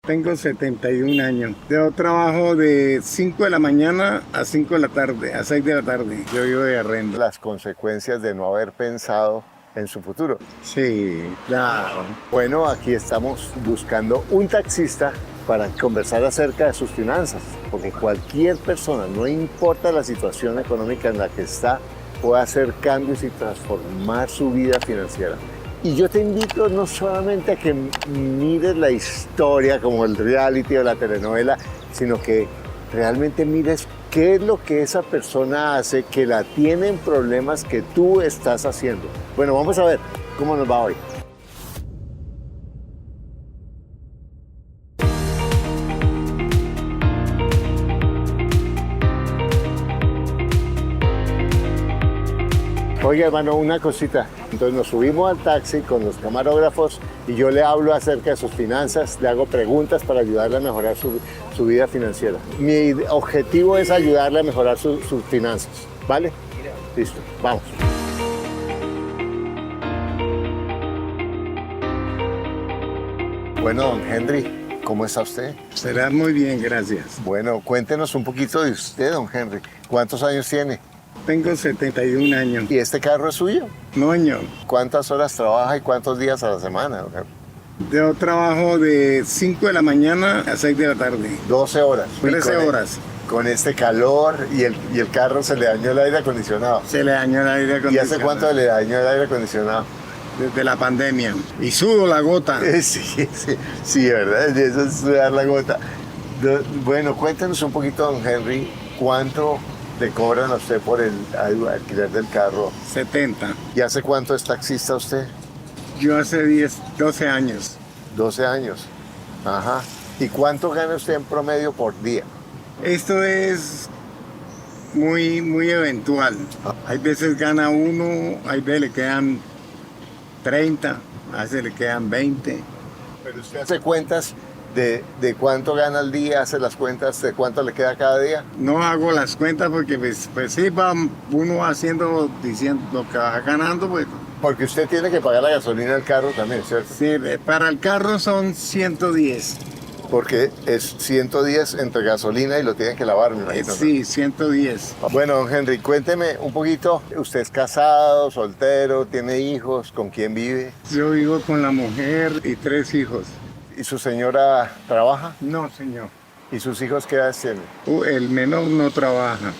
Tengo 71 años. Yo trabajo de 5 de la mañana a 5 de la tarde, a 6 de la tarde. Yo vivo de arrendo. Las consecuencias de no haber pensado en su futuro. Sí, claro. Bueno, aquí estamos buscando un taxista para conversar acerca de sus finanzas, porque cualquier persona, no importa la situación económica en la que está, puede hacer cambios y transformar su vida financiera. Y yo te invito no solamente a que mires la historia como el reality o la telenovela, sino que realmente mires qué es lo que esa persona hace que la tiene en problemas que tú estás haciendo. Bueno, vamos a ver cómo nos va hoy. Oiga, hermano, una cosita. Entonces nos subimos al taxi con los camarógrafos y yo le hablo acerca de sus finanzas, le hago preguntas para ayudarle a mejorar su vida financiera. Mi objetivo es ayudarle a mejorar sus finanzas, ¿vale? Listo, vamos. Bueno, don Henry, ¿cómo está usted? Será muy bien, gracias. Bueno, cuéntenos un poquito de usted, don Henry. ¿Cuántos años tiene? Tengo 71 años. ¿Y este carro es suyo? No, señor. ¿Cuántas horas trabaja y cuántos días a la semana, don Henry? Yo trabajo de 5 de la mañana a 6 de la tarde. 12 horas. 13 horas. Con este calor y el carro se le dañó el aire acondicionado. Se le dañó el aire ¿Y acondicionado. hace cuánto le dañó el aire acondicionado? Desde la pandemia. Y sudo la gota. Sí, ¿verdad? Eso es sudar la gota. Bueno, cuéntenos un poquito, don Henry, ¿cuánto le cobran a usted por el alquiler del carro? 70. ¿Y hace cuánto es taxista usted? Yo hace 12 años. 12 años. Ajá. ¿Y cuánto gana usted en promedio por día? Esto es muy eventual. Hay veces gana uno, hay veces le quedan 30, a veces le quedan 20. Pero usted hace cuentas de cuánto gana al día, hace las cuentas de cuánto le queda cada día. No hago las cuentas porque pues sí va uno haciendo, diciendo lo que va ganando, pues. Porque usted tiene que pagar la gasolina del carro también, ¿cierto? Sí, para el carro son 110. Porque es 110 entre gasolina y lo tienen que lavar, me imagino, ¿no? Sí, 110. Bueno, don Henry, cuénteme un poquito. ¿Usted es casado, soltero, tiene hijos? ¿Con quién vive? Yo vivo con la mujer y 3 hijos. ¿Y su señora trabaja? No, señor. ¿Y sus hijos qué edad tienen? El menor no trabaja,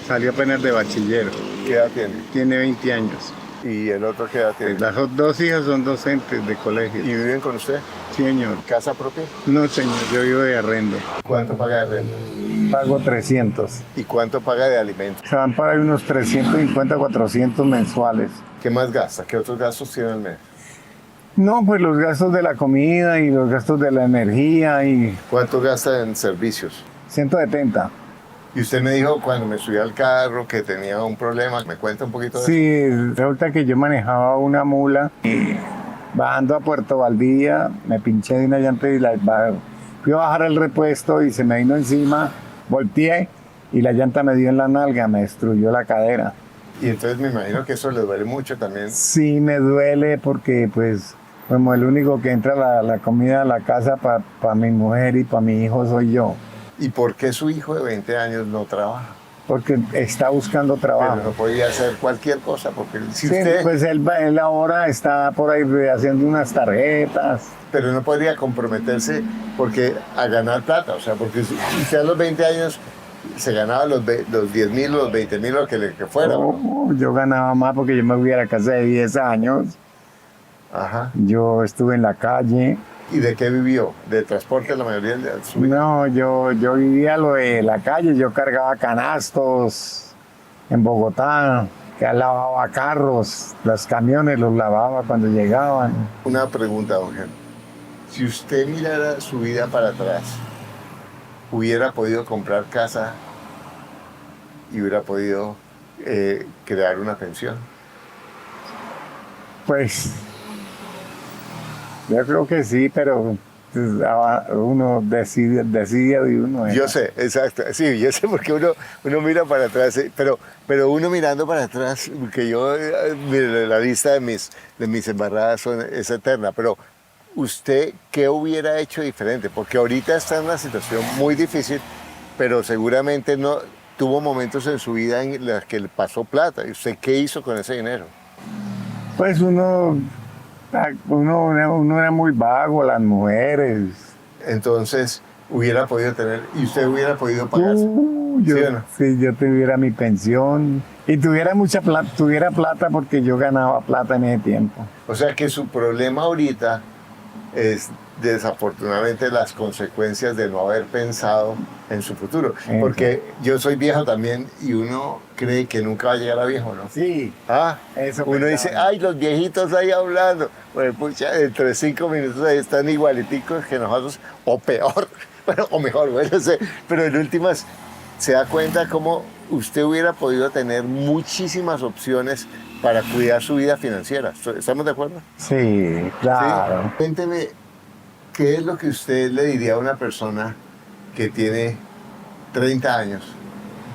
salió apenas de bachiller. ¿Qué edad tiene? Tiene 20 años. ¿Y el otro qué edad tiene? Las 2 hijas son docentes de colegio. ¿Y viven con usted? Sí, señor. ¿Casa propia? No, señor, yo vivo de arrendo. ¿Cuánto paga de renta? Pago 300. ¿Y cuánto paga de alimentos? Se van para unos 350, 400 mensuales. ¿Qué más gasta? ¿Qué otros gastos tiene al mes? No, pues los gastos de la comida y los gastos de la energía y ¿Cuánto gasta en servicios? 170. Y usted me dijo cuando me subí al carro que tenía un problema. ¿Me cuenta un poquito de eso? Sí, resulta que yo manejaba una mula y bajando a Puerto Valdivia me pinché de una llanta y fui a bajar el repuesto y se me vino encima, volteé y la llanta me dio en la nalga, me destruyó la cadera. Y entonces me imagino que eso le duele mucho también. Sí, me duele porque pues como el único que entra la comida a la casa para mi mujer y para mi hijo soy yo. ¿Y por qué su hijo de 20 años no trabaja? Porque está buscando trabajo. Pero no podía hacer cualquier cosa, porque si Sí, usted... pues él ahora está por ahí haciendo unas tarjetas. Pero no podría comprometerse porque a ganar plata, o sea, porque si usted a los 20 años se ganaba los 10.000, los 20.000, lo que fuera. No, yo ganaba más porque yo me fui a la casa de 10 años. Ajá. Yo estuve en la calle. ¿Y de qué vivió? ¿De transporte la mayoría de su vida? No, yo vivía lo de la calle. Yo cargaba canastos en Bogotá, que lavaba carros, los camiones los lavaba cuando llegaban. Una pregunta, don Henry. Si usted mirara su vida para atrás, ¿hubiera podido comprar casa y hubiera podido crear una pensión? Pues yo creo que sí, pero pues, uno decide de uno. Yo sé, exacto. Sí, yo sé porque uno mira para atrás, pero uno mirando para atrás, porque yo, la lista de mis embarradas es eterna, pero ¿usted qué hubiera hecho diferente? Porque ahorita está en una situación muy difícil, pero seguramente no tuvo momentos en su vida en los que le pasó plata. ¿Y usted qué hizo con ese dinero? Pues uno era muy vago, las mujeres. Entonces, hubiera podido tener, y usted hubiera podido pagarse. Yo, ¿Sí o no? si yo tuviera mi pensión y tuviera mucha plata, tuviera plata porque yo ganaba plata en ese tiempo. O sea que su problema ahorita es desafortunadamente las consecuencias de no haber pensado en su futuro. Porque yo soy viejo también y uno cree que nunca va a llegar a viejo, ¿no? Sí, Ah, eso uno pensaba. dice, ay, los viejitos ahí hablando. Bueno, pucha, entre 5 minutos ahí están igualiticos que nosotros, o peor, bueno, o mejor, bueno, sé, pero en últimas se da cuenta cómo usted hubiera podido tener muchísimas opciones para cuidar su vida financiera. ¿Estamos de acuerdo? Sí, claro. Sí. Cuénteme, ¿qué es lo que usted le diría a una persona que tiene 30 años,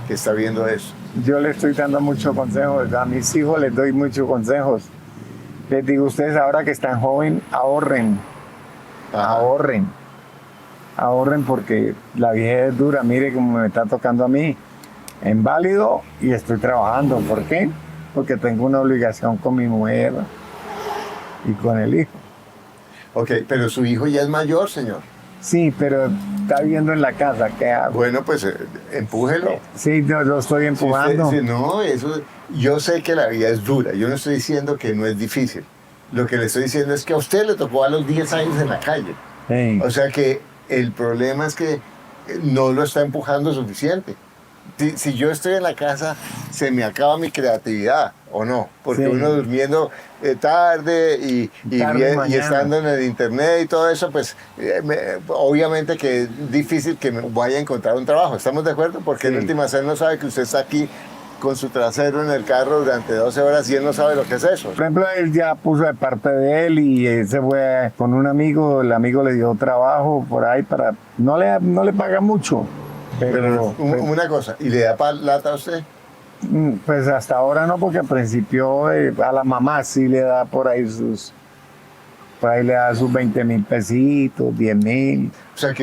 que está viendo eso? Yo le estoy dando muchos consejos, a mis hijos les doy muchos consejos. Les digo, ustedes ahora que están jóvenes, ahorren, Ajá. ahorren porque la vejez es dura, mire cómo me está tocando a mí, en válido y estoy trabajando. ¿Por qué? Porque tengo una obligación con mi mujer y con el hijo. Ok, pero su hijo ya es mayor, señor. Sí, pero está viviendo en la casa, ¿qué hago? Bueno, pues empújelo. Sí, no, lo estoy Si usted- empujando. si no, eso, yo sé que la vida es dura. Yo no estoy diciendo que no es difícil. Lo que le estoy diciendo es que a usted le tocó a los 10 años en la calle. Sí. O sea que el problema es que no lo está empujando suficiente. Si yo estoy en la casa, se me acaba mi creatividad, ¿o no? Porque Sí. uno durmiendo tarde Tarde, y mañana. estando en el internet y todo eso, pues obviamente que es difícil que me vaya a encontrar un trabajo. ¿Estamos de acuerdo? Porque en Sí. últimas él no sabe que usted está aquí con su trasero en el carro durante 12 horas y él no sabe lo que es eso. Por ejemplo, él ya puso de parte de él y él se fue con un amigo, el amigo le dio trabajo por ahí para... No le paga mucho, pero Una cosa, ¿y le da plata a usted? pues hasta ahora no, porque al principio a la mamá sí le da por ahí le da sus 20.000 pesitos, 10.000. O sea,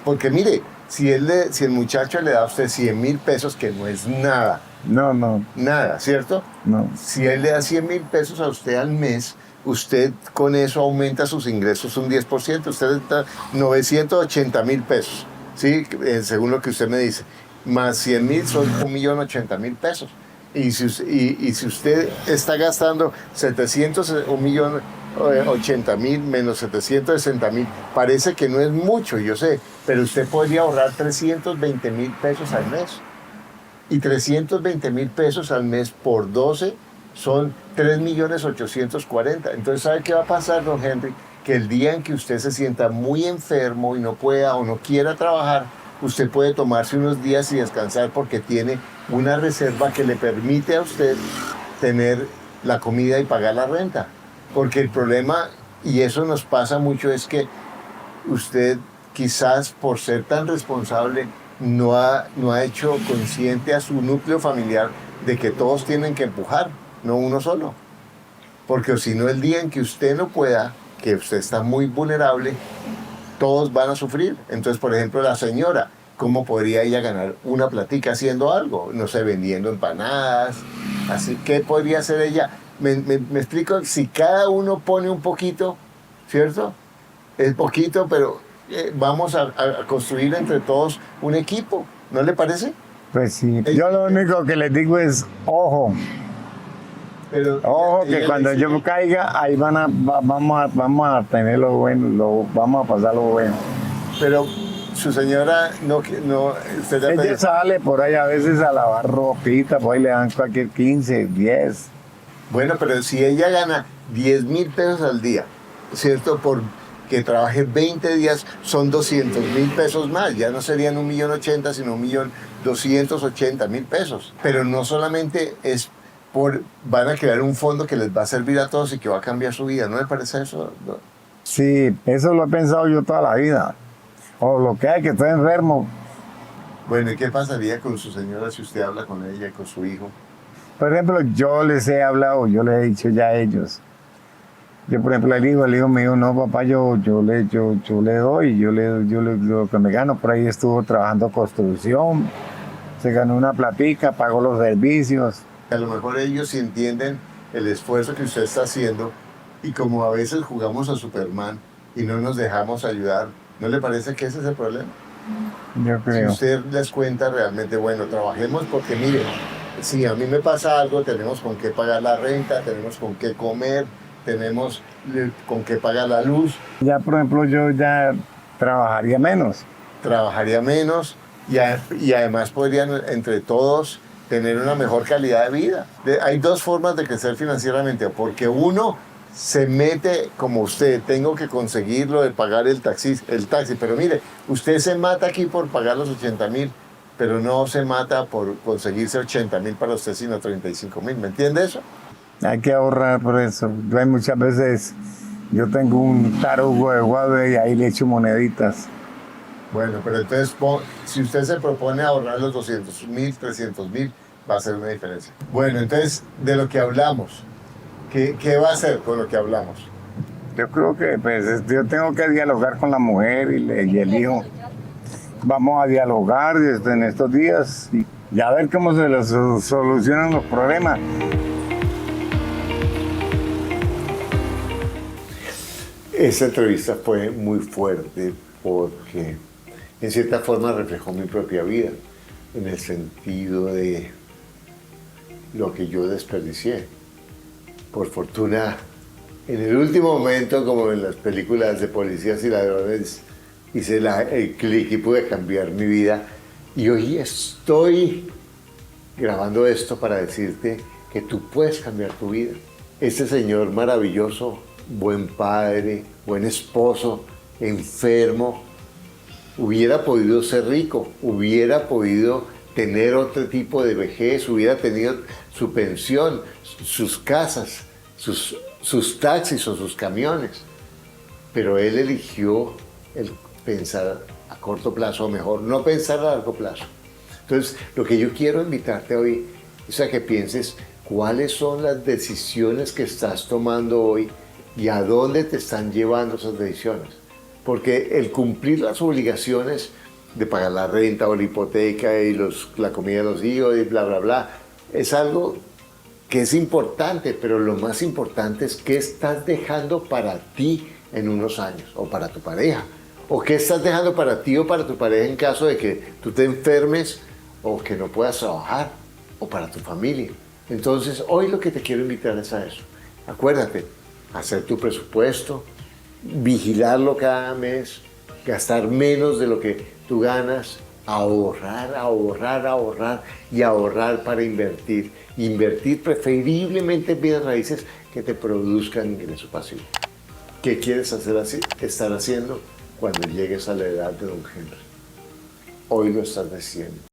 porque mire, si el muchacho le da a usted 100.000 pesos, que no es nada, No, nada, ¿cierto? no. Si él le da 100.000 pesos a usted al mes, usted con eso aumenta sus ingresos un 10%, usted está 980.000 pesos, ¿sí? Según lo que usted me dice. Más 100.000 son 1.080.000 pesos. Y si usted está gastando 1.080.000 menos 760.000, parece que no es mucho, yo sé, pero usted podría ahorrar 320.000 pesos al mes. Y 320.000 pesos al mes por 12 son 3.840.000. Entonces, ¿sabe qué va a pasar, don Henry? Que el día en que usted se sienta muy enfermo y no pueda o no quiera trabajar, usted puede tomarse unos días y descansar porque tiene una reserva que le permite a usted tener la comida y pagar la renta. Porque el problema, y eso nos pasa mucho, es que usted quizás por ser tan responsable no ha hecho consciente a su núcleo familiar de que todos tienen que empujar, no uno solo. Porque si no, el día en que usted no pueda, que usted está muy vulnerable, todos van a sufrir. Entonces, por ejemplo, la señora, ¿cómo podría ella ganar una platica haciendo algo? No sé, vendiendo empanadas. Así, ¿qué podría hacer ella? Me explico, si cada uno pone un poquito, ¿cierto? Es poquito, pero vamos a construir entre todos un equipo, ¿no le parece? Pues sí. Yo lo único que les digo es, ojo, Pero ojo, ella que le cuando dice, yo caiga, ahí vamos a tener lo bueno, vamos a pasar lo bueno. pero su señora no, usted ya Ella sale por ahí a veces a lavar ropita, pues ahí le dan cualquier 15, 10. Bueno, pero si ella gana 10.000 pesos al día, ¿cierto? Por que trabaje 20 días, son 200.000 pesos más. Ya no serían 1.080.000, sino 1.280.000 pesos. Pero no solamente es van a crear un fondo que les va a servir a todos y que va a cambiar su vida. ¿No le parece eso? ¿No? Sí, eso lo he pensado yo toda la vida. O lo que hay, que estoy enfermo. Bueno, ¿y qué pasaría con su señora si usted habla con ella y con su hijo? Por ejemplo, yo les he hablado, yo les he dicho ya a ellos, Yo, por ejemplo, el hijo me dijo, no, papá, yo le doy, lo que me gano. Por ahí estuvo trabajando construcción, se ganó una platica, pagó los servicios. A lo mejor ellos sí entienden el esfuerzo que usted está haciendo y como a veces jugamos a Superman y no nos dejamos ayudar, ¿no le parece que ese es el problema? Yo Si creo. usted les cuenta realmente, bueno, trabajemos porque mire, si a mí me pasa algo, tenemos con qué pagar la renta, tenemos con qué comer, tenemos con qué pagar la luz, Ya, por ejemplo, yo ya trabajaría menos. trabajaría menos y además podrían entre todos tener una mejor calidad de vida. Hay dos formas de crecer financieramente, porque uno se mete como usted, tengo que conseguirlo de pagar el taxi, pero mire, usted se mata aquí por pagar los 80.000, pero no se mata por conseguirse 80.000 para usted, sino 35.000, ¿me entiende eso? Hay que ahorrar por eso. Hay muchas veces, yo tengo un tarugo de guave y ahí le echo moneditas. Bueno, pero entonces, si usted se propone ahorrar los 200.000, 300.000, va a hacer una diferencia. Bueno, entonces, de lo que hablamos, ¿qué va a hacer con lo que hablamos? Yo creo que pues, yo tengo que dialogar con la mujer y el hijo. Vamos a dialogar en estos días y a ver cómo se les solucionan los problemas. Esa entrevista fue muy fuerte porque en cierta forma reflejó mi propia vida, en el sentido de lo que yo desperdicié. Por fortuna, en el último momento, como en las películas de policías y ladrones, hice el clic y pude cambiar mi vida. Y hoy estoy grabando esto para decirte que tú puedes cambiar tu vida. Este señor maravilloso, buen padre, buen esposo, enfermo, hubiera podido ser rico, hubiera podido tener otro tipo de vejez, hubiera tenido su pensión, sus casas, sus taxis o sus camiones. Pero él eligió el pensar a corto plazo, o mejor, no pensar a largo plazo. Entonces, lo que yo quiero invitarte hoy es a que pienses cuáles son las decisiones que estás tomando hoy y a dónde te están llevando esas decisiones. Porque el cumplir las obligaciones de pagar la renta o la hipoteca y la comida de los hijos y bla, bla, bla, es algo que es importante, pero lo más importante es qué estás dejando para ti en unos años, o para tu pareja, o qué estás dejando para ti o para tu pareja en caso de que tú te enfermes o que no puedas trabajar, o para tu familia. Entonces, hoy lo que te quiero invitar es a eso. Acuérdate, hacer tu presupuesto, vigilarlo cada mes, gastar menos de lo que tú ganas, ahorrar, ahorrar, ahorrar y ahorrar para invertir. Invertir preferiblemente en bienes raíces que te produzcan ingreso pasivo. ¿Qué quieres estar haciendo cuando llegues a la edad de Don Henry? Hoy lo estás decidiendo.